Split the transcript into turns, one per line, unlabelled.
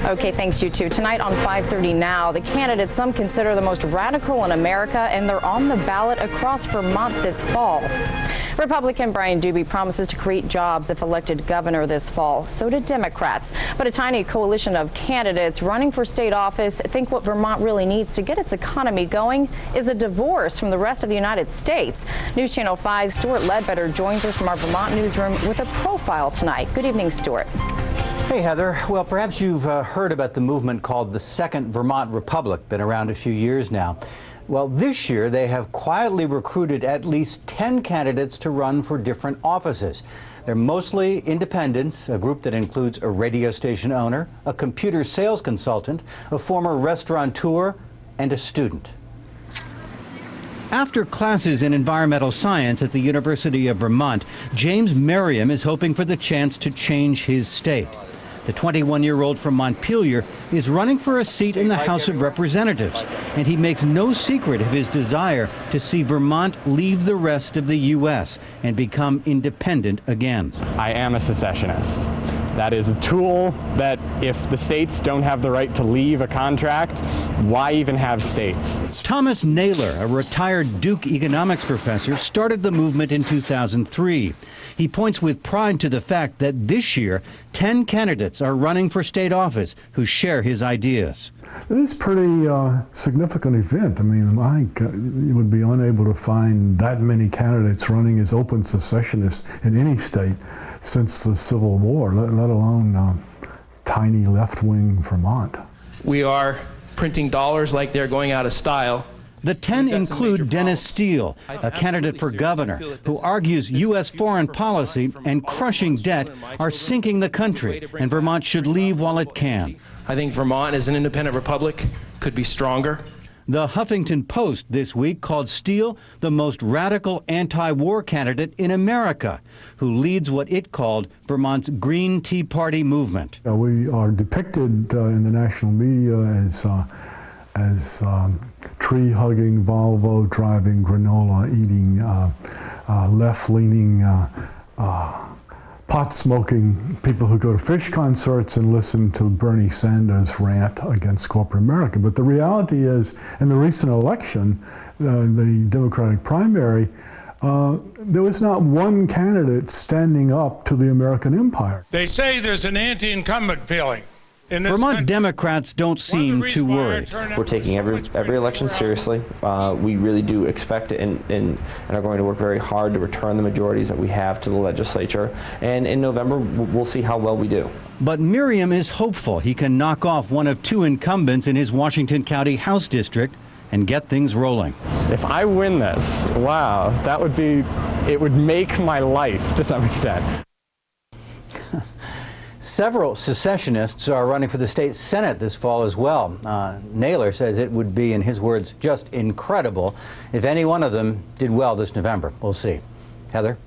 Okay, thanks, you too. Tonight on 5:30 Now, the candidates some consider the most radical in America, and they're on the ballot across Vermont this fall. Republican Brian Doobie promises to create jobs if elected governor this fall. So did Democrats. But a tiny coalition of candidates running for state office think what Vermont really needs to get its economy going is a divorce from the rest of the United States. News Channel 5's Stuart Ledbetter joins us from our Vermont newsroom with a profile tonight. Good evening, Stuart.
Hey, Heather. Well, perhaps you've heard about the movement called the Second Vermont Republic, been around a few years now. Well, this year they have quietly recruited at least 10 candidates to run for different offices. They're mostly independents, a group that includes a radio station owner, a computer sales consultant, a former restaurateur, and a student. After classes in environmental science at the University of Vermont, James Merriam is hoping for the chance to change his state. The 21-year-old from Montpelier is running for a seat in the House of Representatives, and he makes no secret of his desire to see Vermont leave the rest of the U.S. and become independent again.
I am a secessionist. That is a tool that if the states don't have the right to leave a contract, why even have states?
Thomas Naylor, a retired Duke economics professor, started the movement in 2003. He points with pride to the fact that this year, 10 candidates are running for state office who share his ideas.
It is a pretty significant event. I mean, I think you would be unable to find that many candidates running as open secessionists in any state since the Civil War, let alone tiny left-wing Vermont.
We are printing dollars like they're going out of style.
The 10 include Dennis Steele, a candidate for governor, who argues U.S. foreign policy and crushing debt are sinking the country, and Vermont should leave while it can.
I think Vermont, as an independent republic, could be stronger.
The Huffington Post this week called Steele the most radical anti-war candidate in America, who leads what it called Vermont's Green Tea Party movement.
We are depicted in the national media as tree-hugging, Volvo-driving, granola-eating, left-leaning, pot-smoking people who go to fish concerts and listen to Bernie Sanders rant against corporate America. But the reality is, in the recent election, the Democratic primary, there was not one candidate standing up to the American empire.
They say there's an anti-incumbent feeling.
Vermont Democrats don't seem too worried.
We're taking every election seriously. We really do expect it and are going to work very hard to return the majorities that we have to the legislature. And in November, we'll see how well we do.
But Merriam is hopeful he can knock off one of two incumbents in his Washington County House district and get things rolling.
If I win this, wow, it would make my life to some extent.
Several secessionists are running for the state Senate this fall as well. Naylor says it would be, in his words, just incredible if any one of them did well this November. We'll see. Heather?